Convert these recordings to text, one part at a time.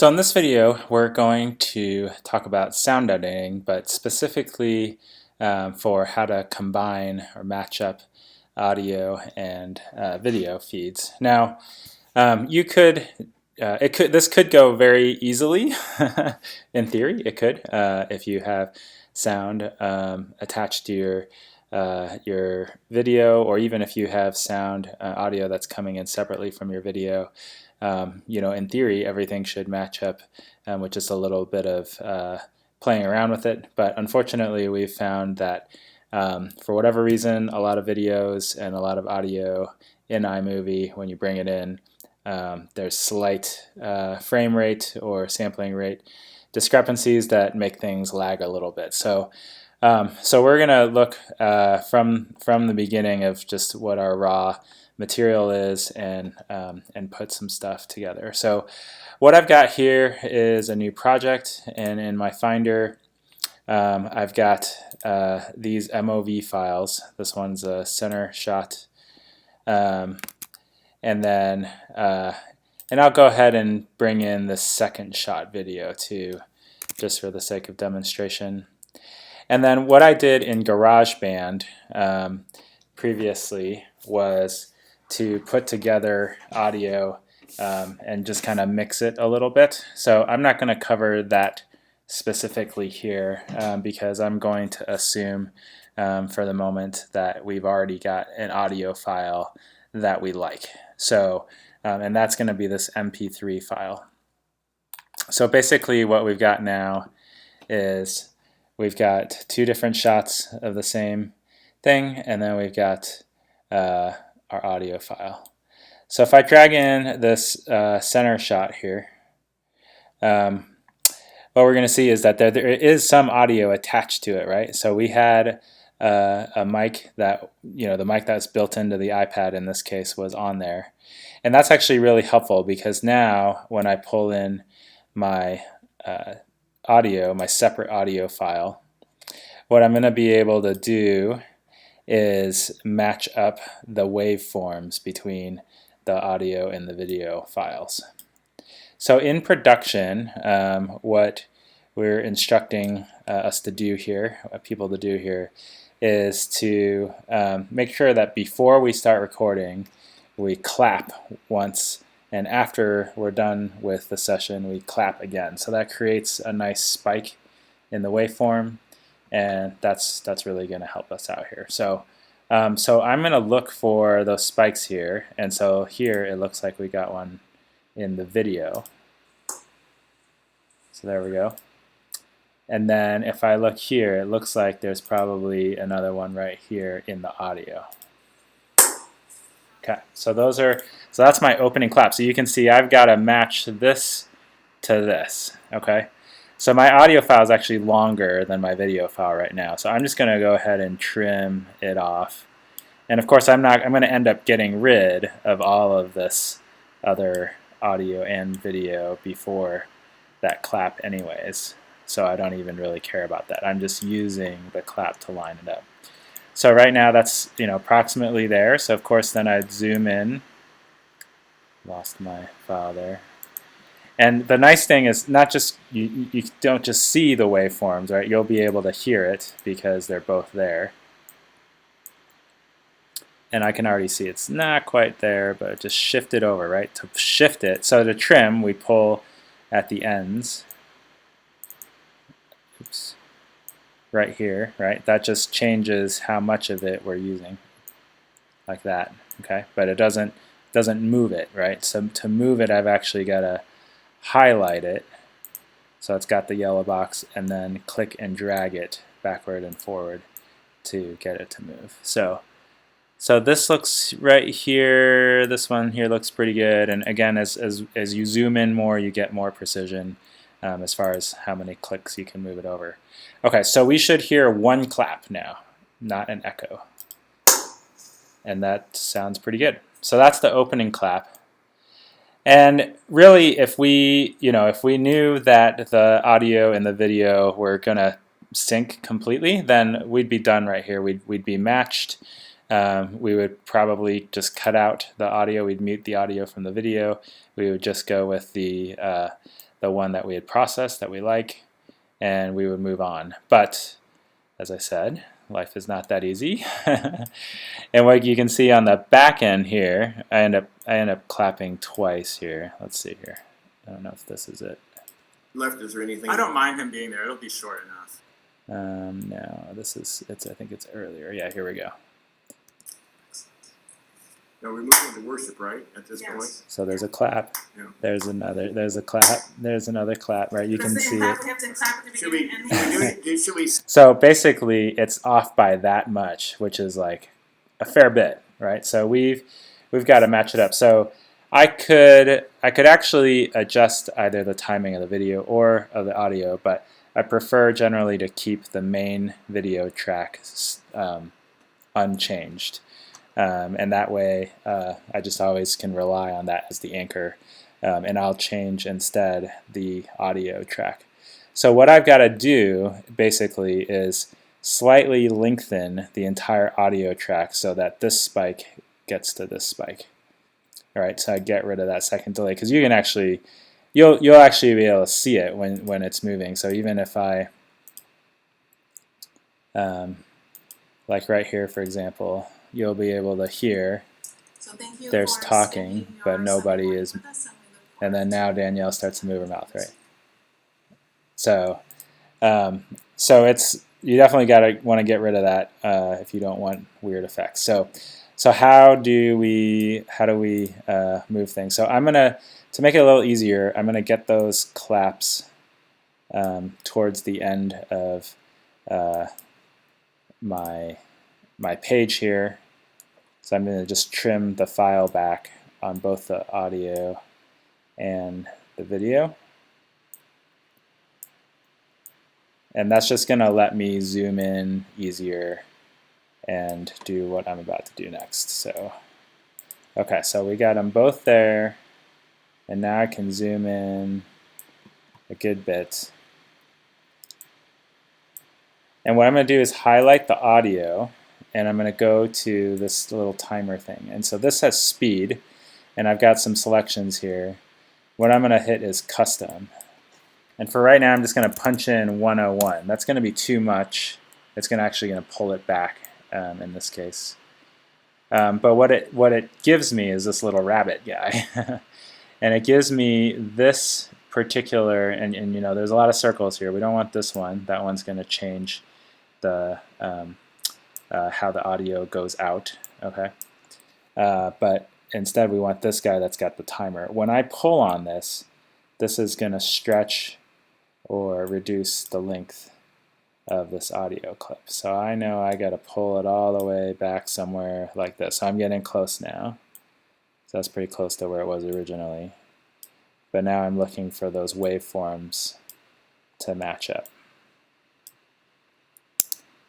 So in this video, we're going to talk about sound editing, but specifically for how to combine or match up audio and video feeds. Now, you could, this could go very easily. In theory, it could if you have sound attached to your video, or even if you have sound audio that's coming in separately from your video. In theory, everything should match up with just a little bit of playing around with it. But unfortunately, we've found that for whatever reason, a lot of videos and a lot of audio in iMovie, when you bring it in, there's slight frame rate or sampling rate discrepancies that make things lag a little bit. So we're going to look from the beginning of just what our raw material is and put some stuff together. So what I've got here is a new project, and in my Finder I've got these MOV files. This one's a center shot, and then and I'll go ahead and bring in the second shot video too, just for the sake of demonstration. And then what I did in GarageBand previously was to put together audio and just kind of mix it a little bit. So I'm not going to cover that specifically here because I'm going to assume for the moment that we've already got an audio file that we like. So and that's going to be this MP3 file. So basically what we've got now is we've got two different shots of the same thing, and then we've got our audio file. So if I drag in this center shot here, what we're going to see is that there is some audio attached to it, right? So we had a mic that, the mic that's built into the iPad in this case was on there. And that's actually really helpful because now when I pull in my audio, my separate audio file, what I'm going to be able to do is match up the waveforms between the audio and the video files. So in production, what we're instructing us to do here, people to do here, is to make sure that before we start recording, we clap once, and after we're done with the session, we clap again. So that creates a nice spike in the waveform, and that's really going to help us out here. So so I'm going to look for those spikes here, and so here it looks like we got one in the video. So there we go. And then if I look here, it looks like there's probably another one right here in the audio. Okay, so that's my opening clap. So you can see I've got to match this to this. Okay, so my audio file is actually longer than my video file right now. So I'm just going to go ahead and trim it off. And of course I'm going to end up getting rid of all of this other audio and video before that clap anyways. So I don't even really care about that. I'm just using the clap to line it up. So right now that's approximately there. So of course then I'd zoom in. Lost my file there. And the nice thing is not just you don't just see the waveforms, right? You'll be able to hear it because they're both there. And I can already see it's not quite there, but just shift it over, right? To shift it, so to trim, we pull at the ends. Oops. Right here, right? That just changes how much of it we're using, like that, okay? But it doesn't move it, right? So to move it, I've actually got to highlight it, so it's got the yellow box, and then click and drag it backward and forward to get it to move. So this looks right here, this one here looks pretty good, and again, as you zoom in more, you get more precision as far as how many clicks you can move it over. Okay, so we should hear one clap now, not an echo. And that sounds pretty good. So that's the opening clap. And really, if we knew that the audio and the video were going to sync completely, then we'd be done right here. We'd be matched. we would probably just cut out the audio. We'd mute the audio from the video. We would just go with the one that we had processed that we like, and we would move on. But as I said, life is not that easy. And what you can see on the back end here, I end up clapping twice here. Let's see here. I don't know if this is it. Left, is there anything? I don't mind him being there. It'll be short enough. No, this is I think it's earlier. Yeah, here we go. No, we're moving to worship, right? At this point. So there's a clap. Yeah. There's a clap. There's another clap. Right, you can see it. Should we? So basically, it's off by that much, which is like a fair bit, right? So we've got to match it up. So I could actually adjust either the timing of the video or of the audio, but I prefer generally to keep the main video track unchanged. And that way I just always can rely on that as the anchor, and I'll change instead the audio track. So what I've got to do basically is slightly lengthen the entire audio track so that this spike gets to this spike. All right, so I get rid of that second delay, because you can actually you'll actually be able to see it when it's moving. So even if I like right here, for example, you'll be able to hear there's talking, but nobody is. And then now Danielle starts to move her mouth, right? So, so it's, you definitely want to get rid of that if you don't want weird effects. So how do we move things? So I'm gonna, to make it a little easier, I'm gonna get those claps towards the end of my page here. So I'm going to just trim the file back on both the audio and the video. And that's just going to let me zoom in easier and do what I'm about to do next. So, okay, so we got them both there. And now I can zoom in a good bit. And what I'm going to do is highlight the audio, and I'm going to go to this little timer thing. And so this has speed, and I've got some selections here. What I'm going to hit is custom. And for right now, I'm just going to punch in 101. That's going to be too much. It's actually going to pull it back in this case. But what it gives me is this little rabbit guy. And it gives me this particular, and you know, there's a lot of circles here. We don't want this one. That one's going to change the how the audio goes out, okay? But instead we want this guy that's got the timer. When I pull on this, this is going to stretch or reduce the length of this audio clip. So I know I got to pull it all the way back somewhere like this. So I'm getting close now. So that's pretty close to where it was originally. But now I'm looking for those waveforms to match up.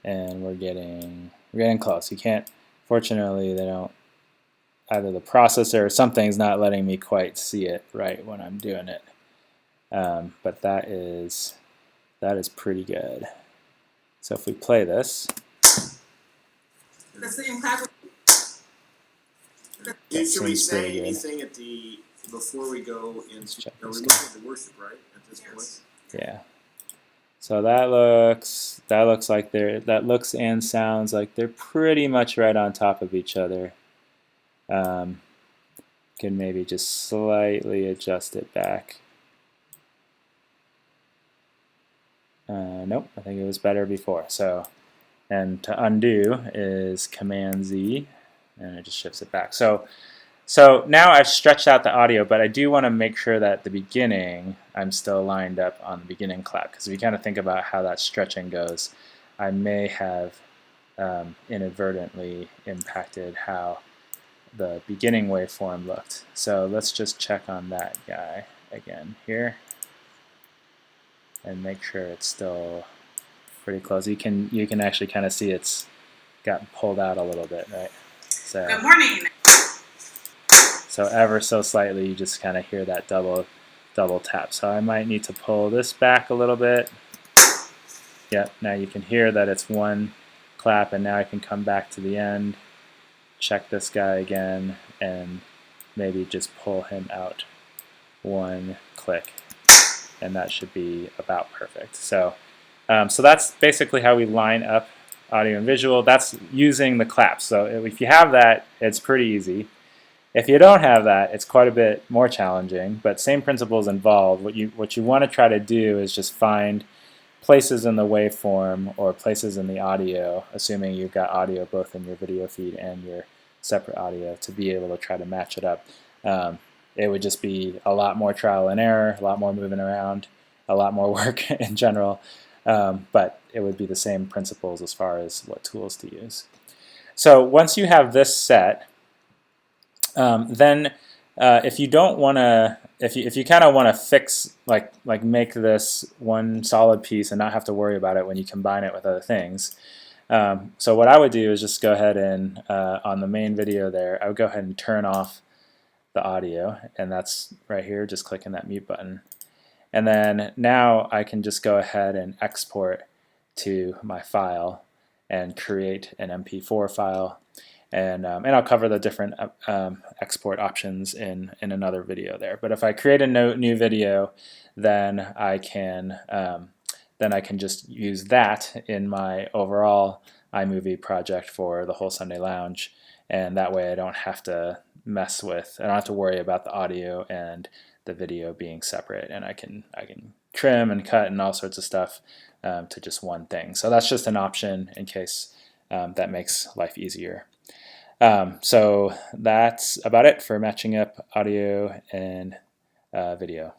And we're getting close. You can't, fortunately, they don't, either the processor or something's not letting me quite see it right when I'm doing it. But that is pretty good. So if we play this, should we say anything at before we go into? We're moving to worship, right? At this point. Yeah. So that looks like that looks and sounds like they're pretty much right on top of each other. Can maybe just slightly adjust it back. Nope, I think it was better before. So, and to undo is Command Z, and it just shifts it back. So now I've stretched out the audio, but I do want to make sure that at the beginning I'm still lined up on the beginning clap, because if you kind of think about how that stretching goes, I may have inadvertently impacted how the beginning waveform looked. So let's just check on that guy again here and make sure it's still pretty close. You can actually kind of see it's gotten pulled out a little bit, right? So, good morning. So ever so slightly, you just kind of hear that double tap. So I might need to pull this back a little bit. Yep, now you can hear that it's one clap, and now I can come back to the end check this guy again and maybe just pull him out one click, and that should be about perfect. So, so that's basically how we line up audio and visual. That's using the claps. So if you have that, it's pretty easy. If you don't have that, it's quite a bit more challenging, but same principles involved. What you want to try to do is just find places in the waveform or places in the audio, assuming you've got audio both in your video feed and your separate audio, to be able to try to match it up. It would just be a lot more trial and error, a lot more moving around, a lot more work in general, but it would be the same principles as far as what tools to use. So once you have this set, then if you don't want to, if you kind of want to fix, like make this one solid piece and not have to worry about it when you combine it with other things, so what I would do is just go ahead and on the main video there, I would go ahead and turn off the audio, and that's right here, just clicking that mute button. And then now I can just go ahead and export to my file and create an MP4 file. And I'll cover the different export options in another video there. But if I create a new video, then I can just use that in my overall iMovie project for the whole Sunday Lounge, and that way I don't have to I don't have to worry about the audio and the video being separate, and I can trim and cut and all sorts of stuff to just one thing. So that's just an option in case that makes life easier. So that's about it for matching up audio and video.